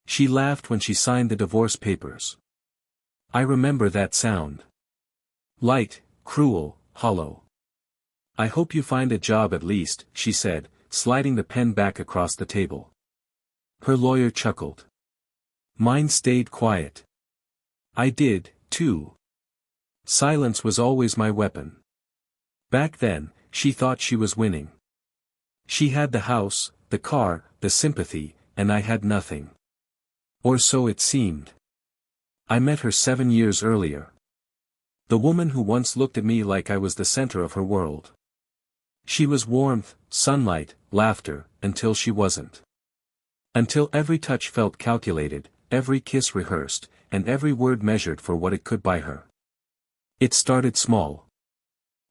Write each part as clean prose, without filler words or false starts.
She laughed when she signed the divorce papers. I remember that sound. Light, cruel, hollow. I hope you find a job at least, she said, sliding the pen back across the table. Her lawyer chuckled. Mine stayed quiet. I did, too. Silence was always my weapon. Back then, she thought she was winning. She had the house, the car, the sympathy, and I had nothing. Or so it seemed. I met her 7 years earlier. The woman who once looked at me like I was the center of her world. She was warmth, sunlight, laughter, until she wasn't. Until every touch felt calculated, every kiss rehearsed, and every word measured for what it could buy her. It started small.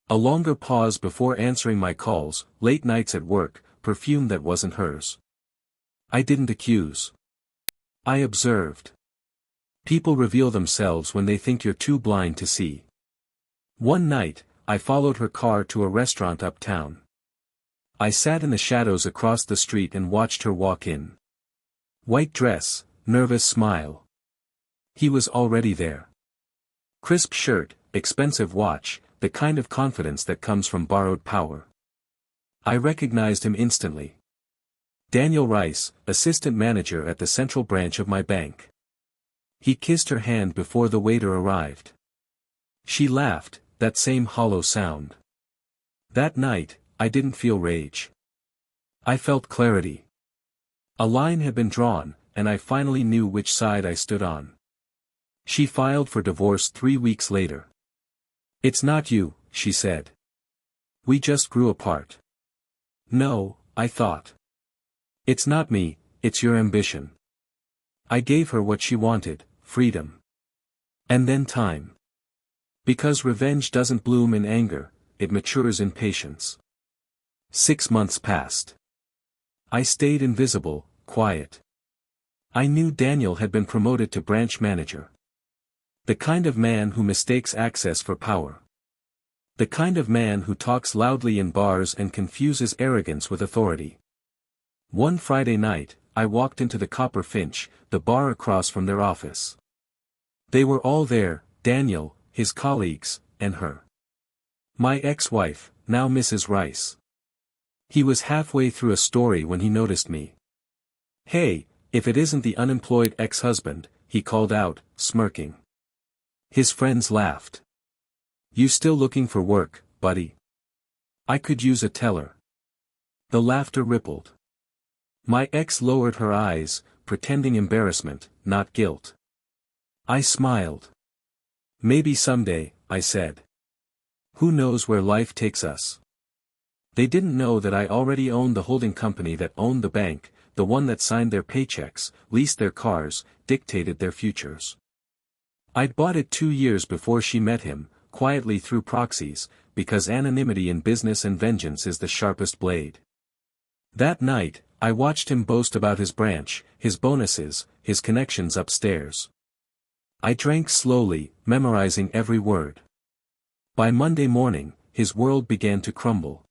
A longer pause before answering my calls, late nights at work, perfume that wasn't hers. I didn't accuse. I observed. People reveal themselves when they think you're too blind to see. One night, I followed her car to a restaurant uptown. I sat in the shadows across the street and watched her walk in. White dress, nervous smile. He was already there. Crisp shirt, expensive watch, the kind of confidence that comes from borrowed power. I recognized him instantly. Daniel Rice, assistant manager at the central branch of my bank. He kissed her hand before the waiter arrived. She laughed, that same hollow sound. That night, I didn't feel rage. I felt clarity. A line had been drawn, and I finally knew which side I stood on. She filed for divorce 3 weeks later. It's not you, she said. We just grew apart. No, I thought. It's not me, it's your ambition. I gave her what she wanted, freedom. And then time. Because revenge doesn't bloom in anger, it matures in patience. 6 months passed. I stayed invisible, quiet. I knew Daniel had been promoted to branch manager. The kind of man who mistakes access for power. The kind of man who talks loudly in bars and confuses arrogance with authority. One Friday night, I walked into the Copper Finch, the bar across from their office. They were all there, Daniel, his colleagues, and her. My ex-wife, now Mrs. Rice. He was halfway through a story when he noticed me. Hey, if it isn't the unemployed ex-husband, he called out, smirking. His friends laughed. You still looking for work, buddy? I could use a teller. The laughter rippled. My ex lowered her eyes, pretending embarrassment, not guilt. I smiled. Maybe someday, I said. Who knows where life takes us? They didn't know that I already owned the holding company that owned the bank, the one that signed their paychecks, leased their cars, dictated their futures. I'd bought it 2 years before she met him, quietly through proxies, because anonymity in business and vengeance is the sharpest blade. That night, I watched him boast about his branch, his bonuses, his connections upstairs. I drank slowly, memorizing every word. By Monday morning, his world began to crumble.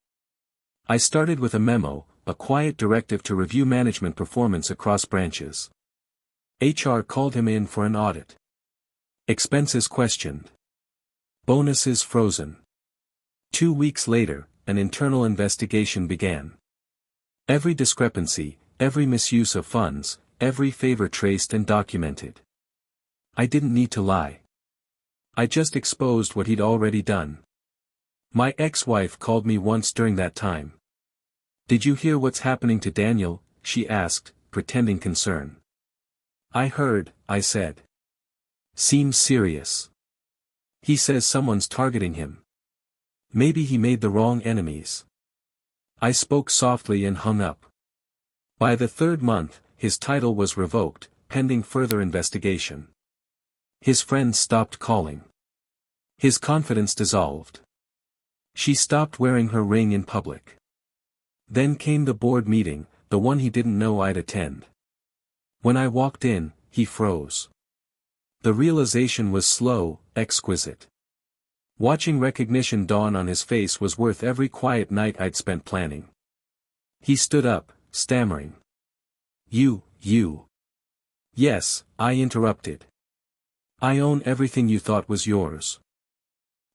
I started with a memo, a quiet directive to review management performance across branches. HR called him in for an audit. Expenses questioned. Bonuses frozen. 2 weeks later, an internal investigation began. Every discrepancy, every misuse of funds, every favor traced and documented. I didn't need to lie. I just exposed what he'd already done. My ex-wife called me once during that time. Did you hear what's happening to Daniel? She asked, pretending concern. I heard, I said. Seems serious. He says someone's targeting him. Maybe he made the wrong enemies. I spoke softly and hung up. By the 3rd month, his title was revoked, pending further investigation. His friends stopped calling. His confidence dissolved. She stopped wearing her ring in public. Then came the board meeting, the one he didn't know I'd attend. When I walked in, he froze. The realization was slow, exquisite. Watching recognition dawn on his face was worth every quiet night I'd spent planning. He stood up, stammering. You Yes, I interrupted. I own everything you thought was yours.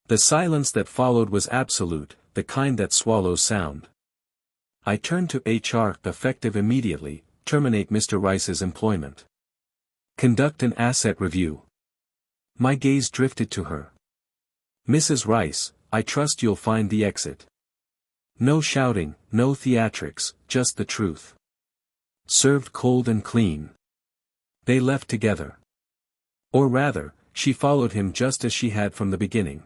The silence that followed was absolute, the kind that swallows sound. I turned to HR, effective immediately, terminate Mr. Rice's employment. Conduct an asset review. My gaze drifted to her. Mrs. Rice, I trust you'll find the exit. No shouting, no theatrics, just the truth. Served cold and clean. They left together. Or rather, she followed him just as she had from the beginning.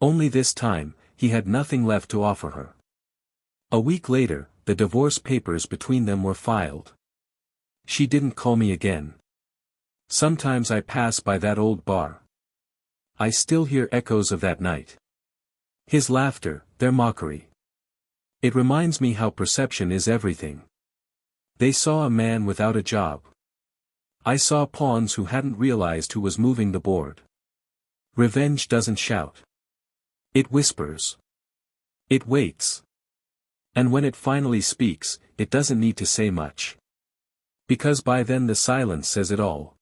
Only this time, he had nothing left to offer her. A week later, the divorce papers between them were filed. She didn't call me again. Sometimes I pass by that old bar. I still hear echoes of that night. His laughter, their mockery. It reminds me how perception is everything. They saw a man without a job. I saw pawns who hadn't realized who was moving the board. Revenge doesn't shout. It whispers. It waits. And when it finally speaks, it doesn't need to say much. Because by then the silence says it all.